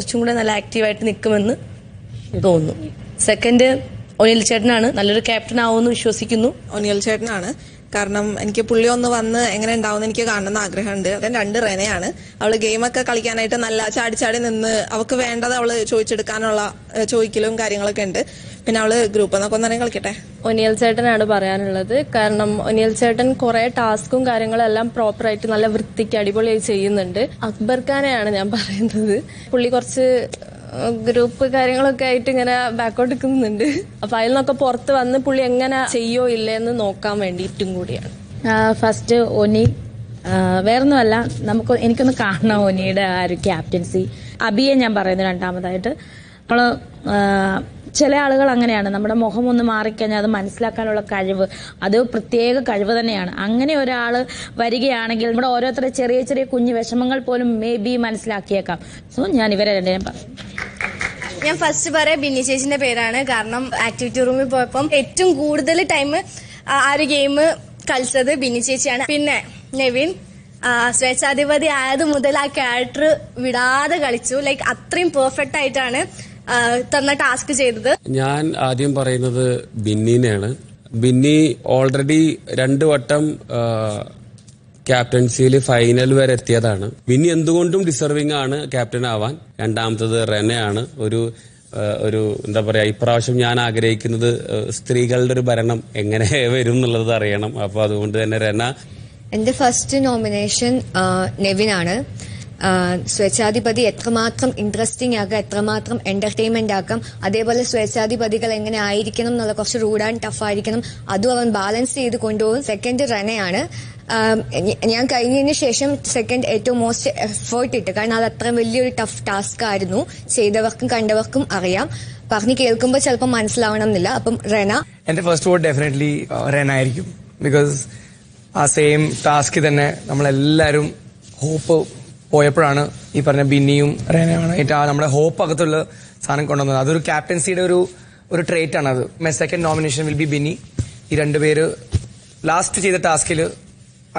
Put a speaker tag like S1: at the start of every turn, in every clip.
S1: കുറച്ചും കൂടെ നല്ല ആക്റ്റീവായിട്ട് നിൽക്കുമെന്ന് തോന്നുന്നു. സെക്കൻഡ് ഒനിൽ ചേട്ടനാണ്. നല്ലൊരു ക്യാപ്റ്റൻ ആവുമെന്ന് വിശ്വസിക്കുന്നു.
S2: ഒനിൽ ചേട്ടനാണ്. കാരണം എനിക്ക് പുള്ളി ഒന്ന് വന്ന് എങ്ങനെ ഉണ്ടാവും എനിക്ക് കാണണമെന്ന് ആഗ്രഹമുണ്ട്. രണ്ട് റെനയാണ്. അവള് ഗെയിമൊക്കെ കളിക്കാനായിട്ട് നല്ല ചാടി നിന്ന് അവൾക്ക് വേണ്ടത് അവള് ചോദിച്ചെടുക്കാനുള്ള ചോദിക്കലും കാര്യങ്ങളൊക്കെ ഉണ്ട്. പിന്നെ അവള് ഗ്രൂപ്പ് എന്നൊക്കെ ഒന്നും കളിക്കട്ടെ.
S3: ഒനിയൽ ചേട്ടനാണ് പറയാനുള്ളത്. കാരണം ഒനിയൽ ചേട്ടൻ കുറെ ടാസ്കും കാര്യങ്ങളും എല്ലാം പ്രോപ്പറായിട്ട് നല്ല വൃത്തിക്ക് അടിപൊളിയായി ചെയ്യുന്നുണ്ട്. അക്ബർ ഖാനെയാണ് ഞാൻ പറയുന്നത്. പുള്ളി കുറച്ച് ഗ്രൂപ്പ് കാര്യങ്ങളൊക്കെ ആയിട്ട് ഇങ്ങനെ ബാക്കോട്ട് നിൽക്കുന്നുണ്ട്. അപ്പൊ അതിൽ നിന്നൊക്കെ പുറത്ത് വന്ന് പുള്ളി എങ്ങനെ ചെയ്യോ ഇല്ലെന്ന് നോക്കാൻ വേണ്ടിയിട്ടും കൂടിയാണ്.
S4: ഫസ്റ്റ് ഒനി വേറൊന്നുമല്ല, എനിക്കൊന്ന് കാണണം ഒനിയുടെ ആ ഒരു ക്യാപ്റ്റൻസി. അബിയെ ഞാൻ പറയുന്നു രണ്ടാമതായിട്ട്. നമ്മള് ചില ആളുകൾ അങ്ങനെയാണ്, നമ്മുടെ മുഖം ഒന്ന് മാറിക്കഴിഞ്ഞാൽ അത് മനസ്സിലാക്കാനുള്ള കഴിവ്, അത് പ്രത്യേക കഴിവ് തന്നെയാണ്. അങ്ങനെ ഒരാൾ വരികയാണെങ്കിൽ നമ്മുടെ ഓരോരുത്തരുടെ ചെറിയ ചെറിയ കുഞ്ഞു വിഷമങ്ങൾ പോലും മേ ബി മനസ്സിലാക്കിയേക്കാം. സോ ഞാൻ ഇവരെ രണ്ടിനും പറയും.
S5: ഞാൻ ഫസ്റ്റ് പറയാം ബിന്നി ചേച്ചിന്റെ പേരാണ്. കാരണം ആക്ടിവിറ്റി റൂമിൽ പോയപ്പം ഏറ്റവും കൂടുതൽ ടൈം ആ ഒരു ഗെയിം കളിച്ചത് ബിന്നി ചേച്ചിയാണ്. പിന്നെ നെവിൻ സ്വേച്ഛാധിപതി ആയത് മുതൽ ആ ക്യാരക്ടർ വിടാതെ കളിച്ചു. ലൈക്ക് അത്രയും പെർഫെക്റ്റ് ആയിട്ടാണ് തന്ന ടാസ്ക് ചെയ്തത്.
S6: ഞാൻ ആദ്യം പറയുന്നത് ബിന്നിനെയാണ്. ബിന്നി ഓൾറെഡി 2 വട്ടം ക്യാപ്റ്റൻസിയിൽ ഫൈനൽ വരെ എത്തിയതാണ്. ബിന്നി എന്തുകൊണ്ടും ഡിസർവിംഗ് ആണ് ക്യാപ്റ്റൻ ആവാൻ. രണ്ടാമത്തത് റെനയാണ്. ഒരു എന്താ പറയാ, ഇപ്രാവശ്യം ഞാൻ ആഗ്രഹിക്കുന്നത് സ്ത്രീകളുടെ ഒരു ഭരണം എങ്ങനെ വരും എന്നുള്ളത് അറിയണം. അപ്പൊ അതുകൊണ്ട് തന്നെ റെന.
S7: എന്റെ ഫസ്റ്റ് നോമിനേഷൻ നെവിനാണ്. സ്വേച്ഛാധിപതി എത്രമാത്രം ഇൻട്രസ്റ്റിംഗ് ആക്കാം, എത്രമാത്രം എന്റർടൈൻമെന്റ് ആക്കാം, അതേപോലെ സ്വേച്ഛാധിപതികൾ എങ്ങനെ ആയിരിക്കണം എന്നുള്ള കുറച്ച് റൂഡ് ആൻഡ് ടഫ് ആയിരിക്കണം, അതും അവൻ ബാലൻസ് ചെയ്ത് കൊണ്ടുപോകും. സെക്കൻഡ് റെനയാണ്. ഞാൻ കഴിഞ്ഞതിന് ശേഷം സെക്കൻഡ് ഏറ്റവും മോസ്റ്റ് എഫേർട്ട് ഇട്ട്, കാരണം അത് അത്രയും വലിയൊരു ടഫ് ടാസ്ക് ആയിരുന്നു. ചെയ്തവർക്കും കണ്ടവർക്കും അറിയാം. പറഞ്ഞു കേൾക്കുമ്പോൾ ചിലപ്പോൾ മനസ്സിലാവണം എന്നില്ല. അപ്പം റെന.
S8: എന്റെ ഫസ്റ്റ് വോട്ട് ഡെഫിനറ്റ്ലി റെന ആയിരിക്കും. ബിക്കോസ് ആ സെയിം ടാസ്ക് തന്നെ നമ്മളെല്ലാവരും ഹോപ്പ് പോയപ്പോഴാണ് ഈ പറഞ്ഞ ബിന്നിയും റെനയാണ് നമ്മുടെ ഹോപ്പ് അകത്തുള്ള സാധനം കൊണ്ടുവന്നത്. അതൊരു ക്യാപ്റ്റൻസിയുടെ ഒരു ട്രേറ്റ് ആണ് അത്. My second nomination will be Binny. ഈ രണ്ടുപേര് ലാസ്റ്റ് ചെയ്ത ടാസ്കിൽ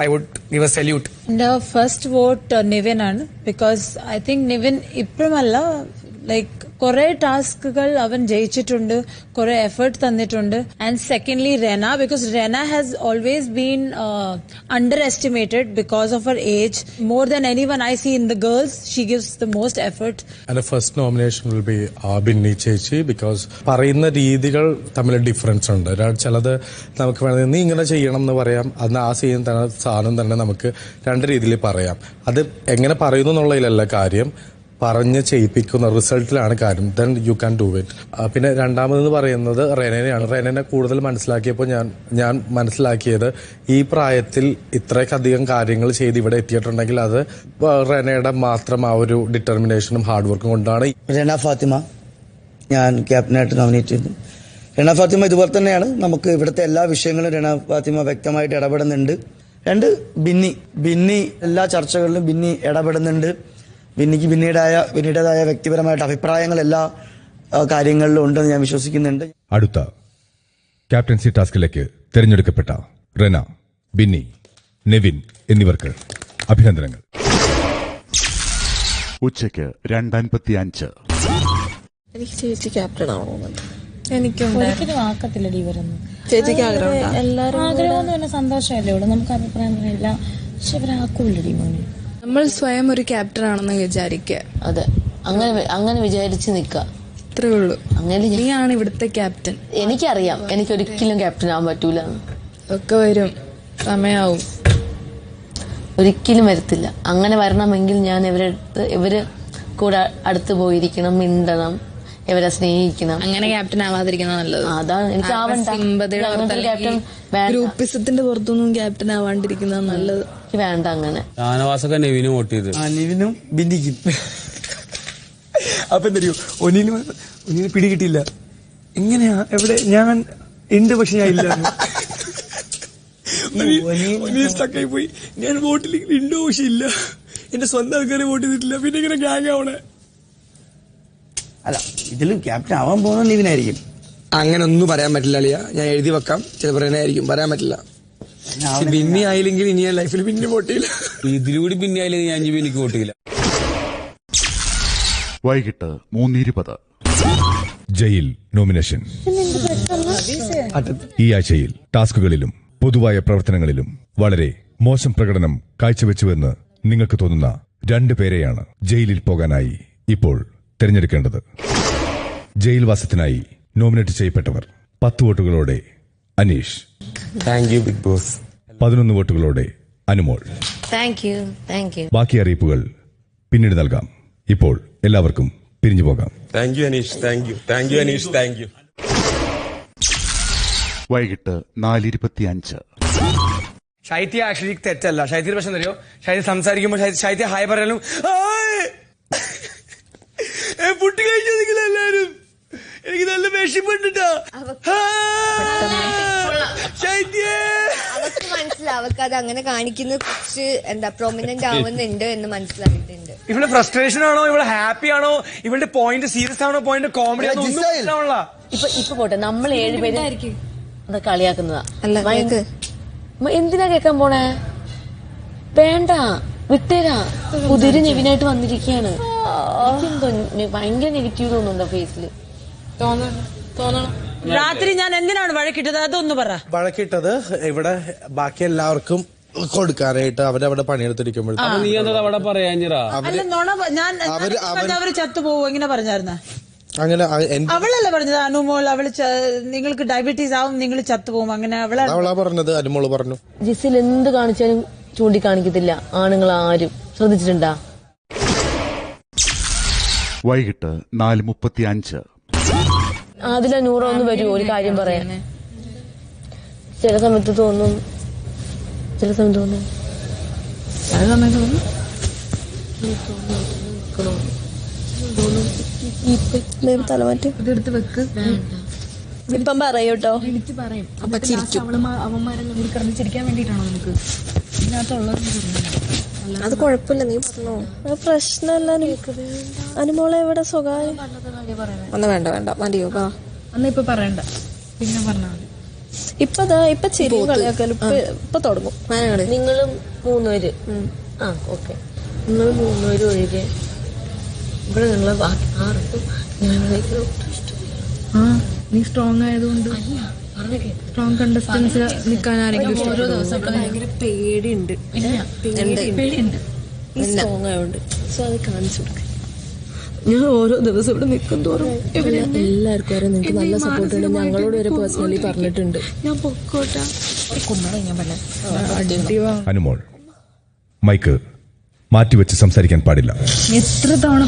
S8: I would give a salute.
S9: എന്റെ ഫസ്റ്റ് വോട്ട് നിവിൻ ആണ്. ബിക്കോസ് ഐ തിങ്ക് നിവിൻ ഇപ്പോഴല്ല, ലൈക്ക് കുറെ ടാസ്കുകൾ അവൻ ജയിച്ചിട്ടുണ്ട്, കുറെ എഫേർട്ട് തന്നിട്ടുണ്ട്. And secondly Rena, because Rena has always been underestimated because of her age. More than anyone I see in the girls, she gives the most effort.
S10: And first nomination will be Binny ചേച്ചി. Because പറയുന്ന രീതികൾ തമ്മിൽ difference ഉണ്ട്. ചിലത് നമുക്ക് വേണമെങ്കിൽ നീ ഇങ്ങനെ ചെയ്യണം എന്ന് പറയാം, അന്ന് ആ ചെയ്യുന്ന തന്നെ സാധനം തന്നെ നമുക്ക് 2 രീതിയിൽ പറയാം. അത് എങ്ങനെ പറയുന്നു എന്നുള്ളതിലല്ല കാര്യം, പറഞ്ഞ് ചെയ്യിപ്പിക്കുന്ന റിസൾട്ടിലാണ് കാര്യം. Then you can do it. പിന്നെ രണ്ടാമതെന്ന് പറയുന്നത് റെനയാണ്. റെനനെ കൂടുതൽ മനസ്സിലാക്കിയപ്പോൾ ഞാൻ മനസ്സിലാക്കിയത് ഈ പ്രായത്തിൽ ഇത്രയ്ക്കധികം കാര്യങ്ങൾ ചെയ്ത് ഇവിടെ എത്തിയിട്ടുണ്ടെങ്കിൽ അത് റെനയുടെ മാത്രം ആ ഒരു ഡിറ്റർമിനേഷനും ഹാർഡ് വർക്കും കൊണ്ടാണ്.
S11: റെന ഫാത്തിമ ഞാൻ ക്യാപ്റ്റനായിട്ട് നോമിനേറ്റ് ചെയ്തു. റെന ഫാത്തിമ ഇതുപോലെ തന്നെയാണ്. നമുക്ക് ഇവിടുത്തെ എല്ലാ വിഷയങ്ങളും റെന ഫാത്തിമ വ്യക്തമായിട്ട് ഇടപെടുന്നുണ്ട്. 2 ബിന്നി എല്ലാ ചർച്ചകളിലും ബിന്നി ഇടപെടുന്നുണ്ട്. ബിന്നിക്ക് ബിന്നിയുടേതായ വ്യക്തിപരമായിട്ട് അഭിപ്രായങ്ങൾ എല്ലാ കാര്യങ്ങളിലും ഉണ്ടെന്ന് ഞാൻ വിശ്വസിക്കുന്നുണ്ട്.
S12: അടുത്ത ക്യാപ്റ്റൻസി ടാസ്കിലേക്ക് തിരഞ്ഞെടുക്കപ്പെട്ട റെന, ബിന്നി, നെവിൻ എന്നിവർക്ക് അഭിനന്ദനങ്ങൾ.
S13: ഉച്ചയ്ക്ക് 2:55.
S2: എനിക്ക് ചേച്ചി ക്യാപ്റ്റൻ ആവണമെന്നുണ്ട്.
S4: ഒരിക്കലും ആക്കത്തില്ലടി ഇവരൊന്നും.
S2: ചേച്ചിക്ക് ആഗ്രഹം.
S4: എല്ലാവരും ആഗ്രഹം എന്ന് പറഞ്ഞാൽ സന്തോഷമല്ലേ ഉള്ളൂ. നമുക്ക് അഭിപ്രായം പറയില്ല, പക്ഷെ ഇവരാക്കൂല്ലടി മോനെ.
S3: നമ്മൾ സ്വയം ഒരു ക്യാപ്റ്റൻ ആണെന്ന് വിചാരിക്കുക.
S1: അതെ, അങ്ങനെ വിചാരിച്ച് നിൽക്കുക,
S3: അത്രേ ഉള്ളൂ. അങ്ങനെ നീയാണ് ഇവിടുത്തെ ക്യാപ്റ്റൻ.
S1: എനിക്കറിയാം എനിക്ക് ഒരിക്കലും ക്യാപ്റ്റൻ ആവാൻ പറ്റൂല.
S3: ഒക്കെ വരും, സമയാവും.
S1: ഒരിക്കലും വരത്തില്ല. അങ്ങനെ വരണമെങ്കിൽ ഞാൻ ഇവര് കൂടെ അടുത്ത് പോയിരിക്കണം, മിണ്ടണം, ഇവരെ സ്നേഹിക്കണം.
S3: അങ്ങനെ ക്യാപ്റ്റൻ ആവാതിരിക്കുന്ന നല്ലത്.
S1: അതാണ് എനിക്ക് ക്യാപ്റ്റൻ.
S3: ഗ്രൂപ്പിസത്തിന്റെ പുറത്തൊന്നും ക്യാപ്റ്റൻ ആവാണ്ടിരിക്കുന്ന നല്ലത്.
S1: വേണ്ട അങ്ങനെ.
S6: ഷാനവാസൊക്കെ നെവിനും വോട്ട് ചെയ്ത്.
S8: നെവിനും ബിന്നിക്കും. അപ്പൊ എന്തറിയോ, ഒന്നിന് പിടികിട്ടില്ല. എങ്ങനെയാ എവിടെ ഞാൻ ഉണ്ട്, പക്ഷെ ഞാൻ ഇല്ല. സ്റ്റക്കായി പോയി. ഞാൻ വോട്ടിൽ ഉണ്ടോ പക്ഷെ ഇല്ല. എന്റെ സ്വന്തം ആൾക്കാരെ വോട്ട് ചെയ്തിട്ടില്ല. പിന്നെ ഇങ്ങനെ ഗ്യാങ് ആവണേ.
S11: അല്ല, ഇതിലും ക്യാപ്റ്റൻ ആവാൻ പോകുന്ന നിവിനായിരിക്കും.
S8: അങ്ങനെ ഒന്നും പറയാൻ പറ്റില്ല അളിയ. ഞാൻ എഴുതി വെക്കാം, ചിലപ്പോൾ ആയിരിക്കും, പറയാൻ പറ്റില്ല. ബിന്നി ആയില്ലെങ്കിൽ ഇനി ഞാൻ ലൈഫിൽ പിന്നെ വോട്ട് ചെയ്യില്ല.
S6: ഇതിലൂടെ പിന്നെ ആയില്ലെങ്കിൽ ഞാൻ ബിന്നിക്ക് വോട്ട് ചെയ്യില്ല.
S13: വൈകിട്ട് 3:20.
S12: Jail nomination. ഈ ആഴ്ചയിൽ ടാസ്കുകളിലും പൊതുവായ പ്രവർത്തനങ്ങളിലും വളരെ മോശം പ്രകടനം കാഴ്ചവെച്ചുവെന്ന് നിങ്ങൾക്ക് തോന്നുന്ന 2 പേരെയാണ് ജയിലിൽ പോകാനായി ഇപ്പോൾ തിരഞ്ഞെടുക്കേണ്ടത്. ജയിൽവാസത്തിനായി നോമിനേറ്റ് ചെയ്യപ്പെട്ടവർ 10 വോട്ടുകളോടെ Aneesh.
S6: Thank you Bigg Boss.
S12: 11 വോട്ടുകളോടെ അനുമോൾ.
S1: Thank you.
S12: ബാക്കി അറിയിപ്പുകൾ പിന്നീട് നൽകാം. ഇപ്പോൾ എല്ലാവർക്കും പിരിഞ്ഞു പോകാം.
S6: Thank you Aneesh. Thank you Aneesh. Thank you.
S13: വൈകിട്ട് 4:25.
S8: ശൈത്യ ആക്ച്വലി തെറ്റല്ല. ശൈത്യയുടെ പ്രശ്നം തരുമോ? ശൈത്യ സംസാരിക്കുമ്പോൾ ശൈത്യ ഹായ് പറയാനും പുട്ടി കഴിച്ചോ നിങ്ങളെല്ലാരും? എനിക്ക് നല്ല വിഷമുണ്ടാ.
S7: അവർക്ക് മനസ്സിലാവും, അവർക്ക് അത് അങ്ങനെ കാണിക്കുന്നത് കുറച്ച് പ്രൊമിനന്റ് ആവുന്നുണ്ട് എന്ന് മനസ്സിലായിട്ടുണ്ട്.
S8: ഇവളുടെ ഫ്രസ്ട്രേഷൻ ആണോ, ഇവള് ഹാപ്പി ആണോ, ഇവളുടെ പോയിന്റ് സീരിയസ് ആണോ, പോയിന്റ് കോമഡി ആണോ ഒന്നും മനസ്സിലാവണില്ല.
S1: ഇപ്പൊ പോട്ടെ, നമ്മൾ 7 പേര് അത് കളിയാക്കുന്നതാ. എന്തിനാ കേൾക്കാൻ പോണേ? വേണ്ട, വിട്ടേരാ. പുതിയൊരു നെവിനായിട്ട് വന്നിരിക്കുകയാണ്. എനിക്കെന്തോ ഭയങ്കര നെഗറ്റീവ് തോന്നുന്നുണ്ടോ ഫേസിൽ?
S9: തോന്നണം. രാത്രി ഞാൻ എന്തിനാണ് വഴക്കിട്ടത്? അതൊന്ന് പറ.
S10: വഴക്കിട്ടത് ഇവിടെ ബാക്കി എല്ലാവർക്കും കൊടുക്കാനായിട്ട് അവരവിടെ പണിയെടുത്തിരിക്കുമ്പോഴത്തേക്കും
S6: നീ എന്താ അവിടെ പറയാഞ്ഞിറാ?
S9: അല്ല, നുണ ഞാൻ അവര് ചത്തുപോകും എങ്ങനെ പറഞ്ഞായിരുന്ന?
S10: അങ്ങനെ
S9: അവളല്ല പറഞ്ഞത്, അനുമോൾ. അവള് നിങ്ങൾക്ക് ഡയബറ്റീസ് ആവും, നിങ്ങൾ ചത്തുപോകും, അങ്ങനെ
S10: അവളാ പറഞ്ഞത്. അനുമോള് പറഞ്ഞു.
S1: ജിസിൽ എന്ത് കാണിച്ചാലും ചൂണ്ടിക്കാണിക്കത്തില്ല ആണുങ്ങൾ ആരും. ശ്രദ്ധിച്ചിട്ടുണ്ടാ?
S13: വൈകിട്ട് 4:35.
S1: അതിലെ 100 ഒന്ന് വരുമോ ഒരു കാര്യം പറയാൻ? ചില സമയത്ത് തോന്നും,
S2: തലമാറ്റി ഇതെടുത്ത് വെക്ക്. ഇപ്പം പറയൂട്ടോ.
S14: എനിക്ക് പറയും. അവന്മാരെല്ലാം കൂടി കിടന്ന് ചിരിക്കാൻ വേണ്ടിട്ടാണോ നമുക്ക്?
S2: അത് കുഴപ്പമില്ല, നീ പറഞ്ഞോ. പ്രശ്നമല്ല. അനുമോളെ എവിടെ സ്വകാര്യം ഒന്ന് വേണ്ട മതിയോ?
S14: അന്ന് ഇപ്പൊ പറയണ്ട, പിന്നെ പറഞ്ഞാൽ മതി.
S2: ഇപ്പൊ ചിരി കളിയാക്കലും ഇപ്പൊ തുടങ്ങും.
S1: നിങ്ങളും 3 പേര്. ഓക്കെ, നിങ്ങൾ 3 പേര് ഒഴികെ ഇവിടെ നിങ്ങളെ ബാക്കി 6ക്കും ഞാൻ
S14: നീ സ്ട്രോങ് ആയതുകൊണ്ട് സ്ട്രോങ് കണ്ടസ്റ്റൻസ് നിൽക്കാൻ ആരെങ്കിലും ഓരോ ദിവസം ഭയങ്കര പേടിയുണ്ട്. പേടിയുണ്ട്
S1: ഈ സ്ട്രോങ് ആയതുകൊണ്ട്. സോ അത് കാണിച്ചു കൊടുക്കുക. ഞാൻ ഓരോ ദിവസം ഇവിടെ നിൽക്കും തോറും എല്ലാവർക്കും വരെ നിങ്ങൾക്ക് നല്ല സപ്പോർട്ട് ഉണ്ട്. ഞങ്ങളോട് വരെ പേഴ്സണലി പറഞ്ഞിട്ടുണ്ട്.
S14: ഞാൻ പൊക്കോട്ടെ.
S12: അനുമോൾ, മൈക്ക് മാറ്റിവെച്ച് സംസാരിക്കാൻ പാടില്ല.
S14: എത്ര തവണ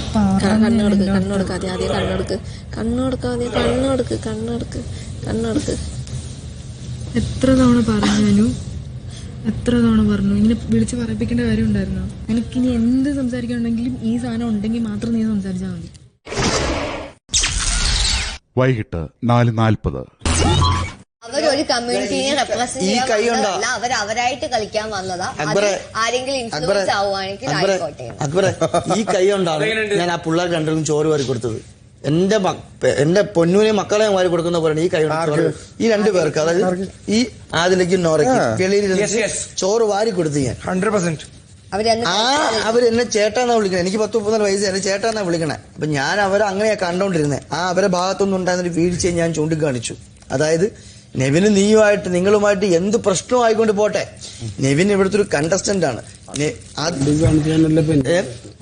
S14: എത്ര തവണ പറഞ്ഞു? എത്ര തവണ പറഞ്ഞു? ഇങ്ങനെ വിളിച്ച് പറയിപ്പിക്കേണ്ട കാര്യം ഉണ്ടായിരുന്നോ? എനിക്കിനി എന്ത് സംസാരിക്കാനുണ്ടെങ്കിലും ഈ സാധനം ഉണ്ടെങ്കിൽ മാത്രം നീ സംസാരിച്ചാൽ മതി.
S13: വൈകിട്ട് 4:40.
S7: അവരൊരു കമ്മ്യൂണിറ്റിനെ റെപ്രസെന്റ് ചെയ്യാൻ അവരായിട്ട് കളിക്കാൻ വന്നതാ. ആരെങ്കിലും ഇൻഫ്ലുവൻസ് ആവുകയാണെങ്കിൽ ആയിക്കോട്ടെ.
S11: അക്ബറെ, ഈ കൈ കൊണ്ടാണ് ഞാൻ ആ പിള്ളേർ രണ്ടും ചോറ് വാരി കൊടുത്തത്. എന്റെ പൊന്നൂനെ മക്കളെ വാരി കൊടുക്കുന്ന പോലെ ഈ കൈ ഈ 2 പേർക്ക്, അതായത് ഈ ആദിലേക്കും നോറയ്ക്കും വെളിയിൽ ചോറ് വാരി കൊടുത്തു ഞാൻ.
S8: 100%.
S11: അവരെന്നെ ചേട്ടാന്നാ വിളിക്കണേ. എനിക്ക് 10-34 വയസ്സ്, എന്നെ ചേട്ടാന്നാ വിളിക്കണേ. അപ്പൊ ഞാൻ അവരെ അങ്ങനെയാ കണ്ടോണ്ടിരുന്നത്. അവരെ ഭാഗത്തൊന്നും ഉണ്ടായിരുന്നൊരു വീഴ്ചയെ ഞാൻ ചൂണ്ടിക്കാണിച്ചു. അതായത് നെവിന് നീയുമായിട്ട് നിങ്ങളുമായിട്ട് എന്ത് പ്രശ്നവും ആയിക്കൊണ്ട് പോട്ടെ, നെവിൻ ഇവിടുത്തെ ഒരു കണ്ടസ്റ്റന്റ് ആണ്.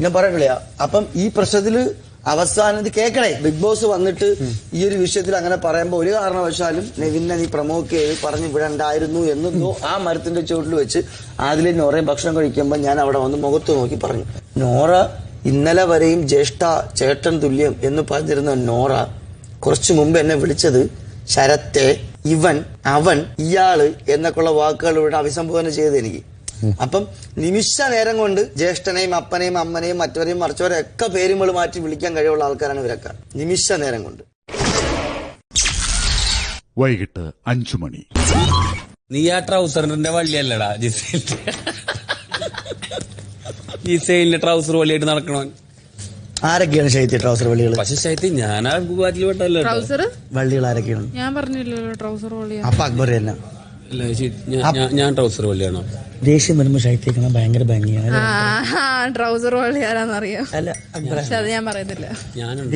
S11: ഞാൻ പറയണില്ല. അപ്പം ഈ പ്രശ്നത്തില് അവസാനം കേൾക്കണേ, ബിഗ് ബോസ് വന്നിട്ട് ഈ ഒരു വിഷയത്തിൽ അങ്ങനെ പറയുമ്പോൾ ഒരു കാരണവശാലും നെവിനെ നീ പ്രമോക്ക് ചെയ്ത് പറഞ്ഞു വിടണ്ടായിരുന്നു എന്നോ ആ മരത്തിന്റെ ചുവട്ടിൽ വെച്ച് അതിലെ നോറയും ഭക്ഷണം കഴിക്കുമ്പോൾ ഞാൻ അവിടെ വന്ന് മുഖത്ത് നോക്കി പറഞ്ഞു. നോറ ഇന്നലെ വരെയും ജ്യേഷ്ഠ ചേട്ടൻ തുല്യം എന്ന് പറഞ്ഞിരുന്ന നോറ കുറച്ചു മുമ്പ് എന്നെ വിളിച്ചത് ശരത്തെ, ഇവൻ, അവൻ, ഇയാള് എന്നൊക്കെയുള്ള വാക്കുകളിലൂടെ അഭിസംബോധന ചെയ്ത് എനിക്ക്. അപ്പം നിമിഷ നേരം കൊണ്ട് ജ്യേഷ്ഠനെയും അപ്പനെയും അമ്മനെയും മറ്റവരെയും മറിച്ചവരെയും ഒക്കെ പേരുകൾ മാറ്റി വിളിക്കാൻ കഴിവുള്ള ആൾക്കാരാണ് ഇവരൊക്കെ. നിമിഷ നേരം കൊണ്ട്.
S13: വൈകിട്ട് 5 മണി.
S6: നീ ആ ട്രൗസറിന്റെ വള്ളിയല്ലടാ ജിസൈലിന്റെ ട്രൗസർ വള്ളിയായിട്ട് നടക്കണോ?
S11: ആരൊക്കെയാണ് ശൈത്യ ട്രൗസർ വള്ളികൾ?
S6: പക്ഷെ ശൈത്യ ഞാൻ ആ വിഭാഗത്തിൽ പെട്ടല്ലോ.
S14: ട്രൗസർ
S11: വള്ളികൾ ആരൊക്കെയാണ്?
S14: ഞാൻ പറഞ്ഞില്ലല്ലോ ട്രൗസർ വള്ളിയാ.
S11: അപ്പൊ അക്ബർ തന്നെ
S6: അല്ല ചേച്ചി, ഞാൻ ട്രൗസർ വള്ളിയാണോ?
S11: ദേഷ്യം വരുമ്പോൾ ശൈത്യക്കണം ഭയങ്കര ഭംഗിയാണ്.
S2: ട്രൗസർ വള്ളിയാരാന്നറിയോ?
S11: അല്ല
S2: പക്ഷെ അത് ഞാൻ പറയത്തില്ല.
S6: ഞാനുണ്ട്.